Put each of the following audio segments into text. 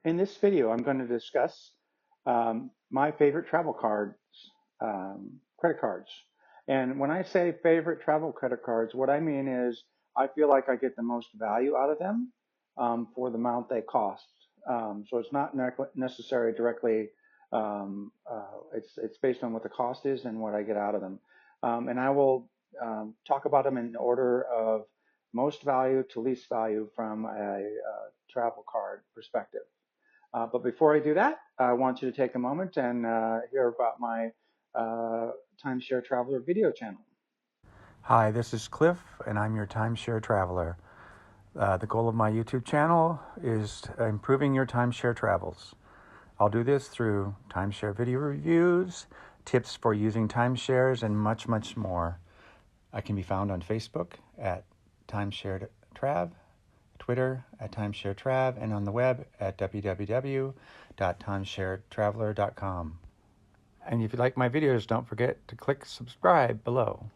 In this video, I'm going to discuss my favorite travel cards, credit cards. And when I say favorite travel credit cards, what I mean is I feel like I get the most value out of them for the amount they cost. So it's not necessarily directly, it's based on what the cost is and what I get out of them. And I will talk about them in order of most value to least value from a travel card perspective. But before I do that, I want you to take a moment and hear about my Timeshare Traveler video channel. Hi, this is Cliff, and I'm your timeshare traveler. The goal of my YouTube channel is improving your timeshare travels. I'll do this through timeshare video reviews, tips for using timeshares, and much, much more. I can be found on Facebook at Timeshare Trav, Twitter at Timeshare Trav, and on the web at www.timesharetraveler.com. And if you like my videos, don't forget to click subscribe below.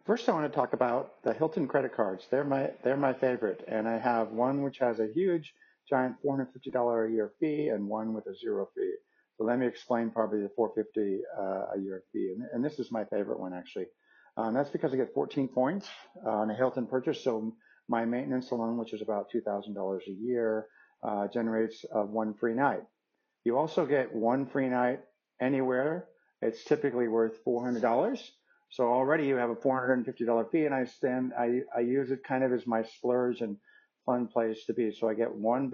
First, I want to talk about the Hilton credit cards. They're my favorite, and I have one which has a huge, giant $450 a year fee, and one with a zero fee. So let me explain probably the $450 a year fee, and this is my favorite one actually. That's because I get 14 points on a Hilton purchase. So my maintenance alone, which is about $2,000 a year, generates one free night. You also get one free night anywhere. It's typically worth $400. So already you have a $450 fee, and I use it kind of as my splurge and fun place to be. So I get one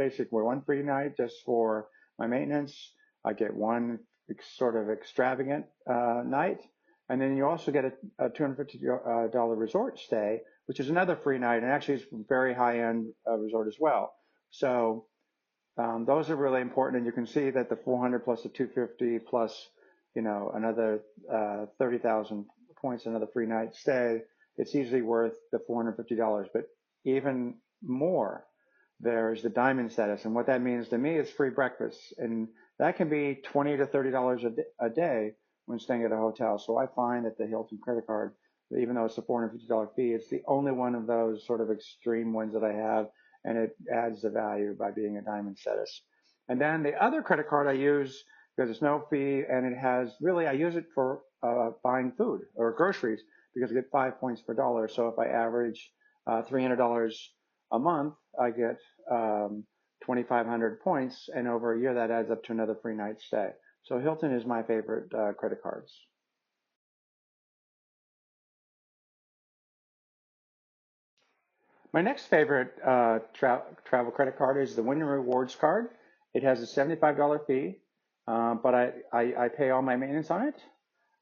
free night just for my maintenance. I get one sort of extravagant night, and then you also get a $250 resort stay, which is another free night, and actually it's a very high-end resort as well. So those are really important, and you can see that the 400 plus the 250 plus, another 30,000 points, another free night stay. It's easily worth the $450. But even more, there's the diamond status, and what that means to me is free breakfast, and that can be $20 to $30 a day when staying at a hotel. So I find that the Hilton credit card, even though it's a $450 fee, it's the only one of those sort of extreme ones that I have, and it adds the value by being a diamond status. And then the other credit card I use because it's no fee, and it has really, I use it for buying food or groceries because I get 5 points per dollar. So if I average $300 a month, I get 2,500 points, and over a year that adds up to another free night stay. So Hilton is my favorite credit cards. My next favorite travel credit card is the Win Rewards card. It has a $75 fee, but I pay all my maintenance on it,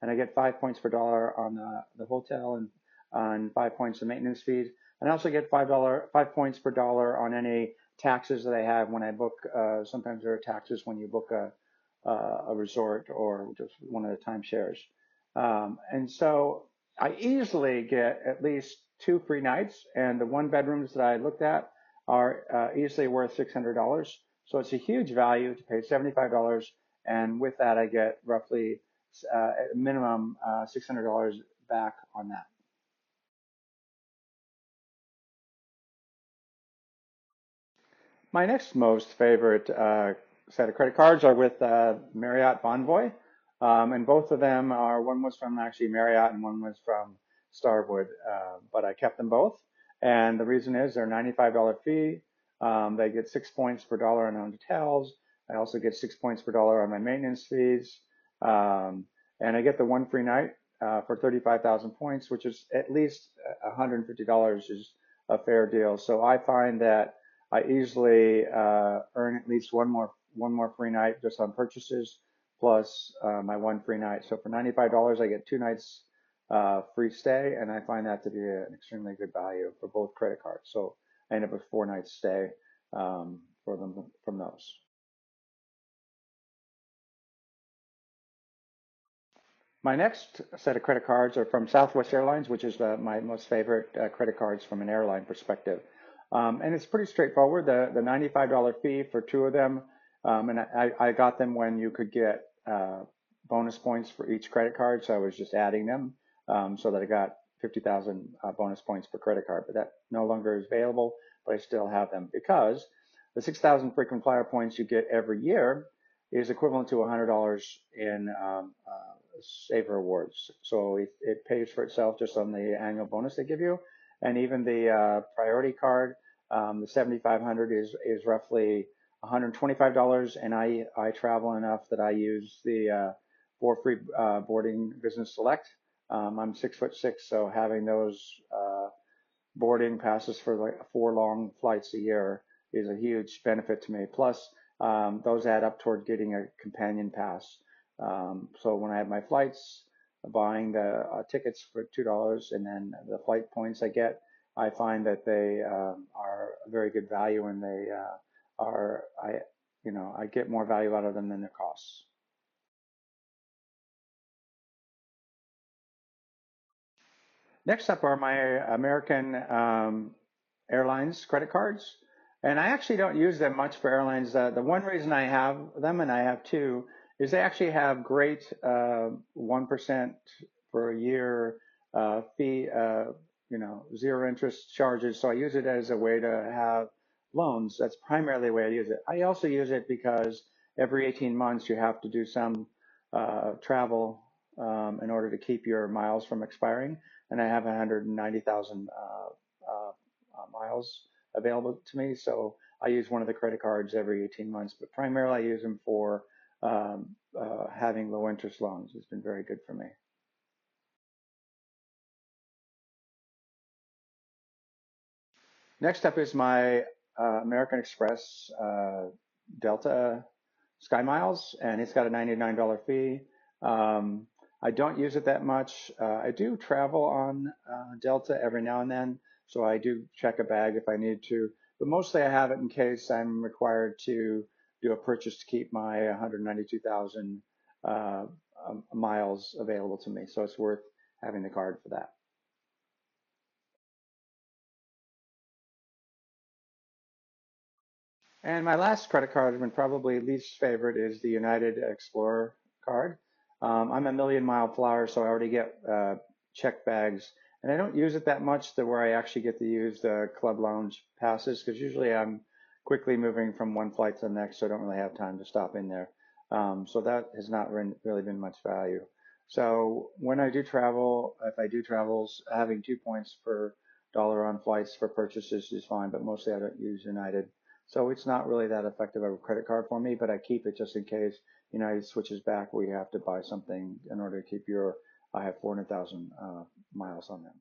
and I get 5 points per dollar on the hotel and on 5 points of maintenance fees. And I also get 5 points per dollar on any taxes that I have when I book. Sometimes there are taxes when you book a resort or just one of the timeshares. And so I easily get at least 2 free nights, and the one bedrooms that I looked at are easily worth $600. So it's a huge value to pay $75, and with that I get roughly minimum $600 back on that. My next most favorite set of credit cards are with Marriott Bonvoy, and both of them are, one was from actually Marriott and one was from Starwood, but I kept them both. And the reason is their $95 fee. They get 6 points per dollar on hotels. I also get 6 points per dollar on my maintenance fees. And I get the one free night for 35,000 points, which is at least $150 is a fair deal. So I find that I easily earn at least one more free night just on purchases, plus my one free night. So for $95, I get 2 nights free stay, and I find that to be an extremely good value for both credit cards. So I end up with 4 nights stay for them from those. My next set of credit cards are from Southwest Airlines, which is my most favorite credit cards from an airline perspective. And it's pretty straightforward. The $95 fee for 2 of them, and I got them when you could get bonus points for each credit card, so I was just adding them so that I got 50,000 bonus points per credit card, but that no longer is available, but I still have them because the 6,000 frequent flyer points you get every year is equivalent to $100 in Saver Awards. So it pays for itself just on the annual bonus they give you. And even the priority card, the 7,500 is roughly $125. And I travel enough that I use the for free boarding business select. I'm 6'6", so having those boarding passes for like 4 long flights a year is a huge benefit to me. Plus, those add up toward getting a companion pass. So when I have my flights, buying the tickets for $2 and then the flight points I get, I find that they are a very good value, and they are I get more value out of them than their costs. Next up are my American Airlines credit cards. And I actually don't use them much for airlines. The one reason I have them, and I have two, is they actually have great 1% per year fee, zero interest charges. So I use it as a way to have loans. That's primarily the way I use it. I also use it because every 18 months you have to do some travel in order to keep your miles from expiring. And I have 190,000 miles available to me. So I use one of the credit cards every 18 months, but primarily I use them for having low interest loans. It's been very good for me. Next up is my American Express Delta Sky Miles, and it's got a $99 fee. I don't use it that much. I do travel on Delta every now and then, so I do check a bag if I need to. But mostly I have it in case I'm required to do a purchase to keep my 192,000 miles available to me. So it's worth having the card for that. And my last credit card, and probably least favorite, is the United Explorer card. I'm a million mile flyer, so I already get check bags, and I don't use it that much to where I actually get to use the club lounge passes, because usually I'm quickly moving from one flight to the next, so I don't really have time to stop in there. So that has not really been much value. So when I do travel, if I do travels, having 2 points per dollar on flights for purchases is fine, but mostly I don't use United. So it's not really that effective of a credit card for me, but I keep it just in case United switches back where you have to buy something in order to keep your, I have 400,000 miles on them.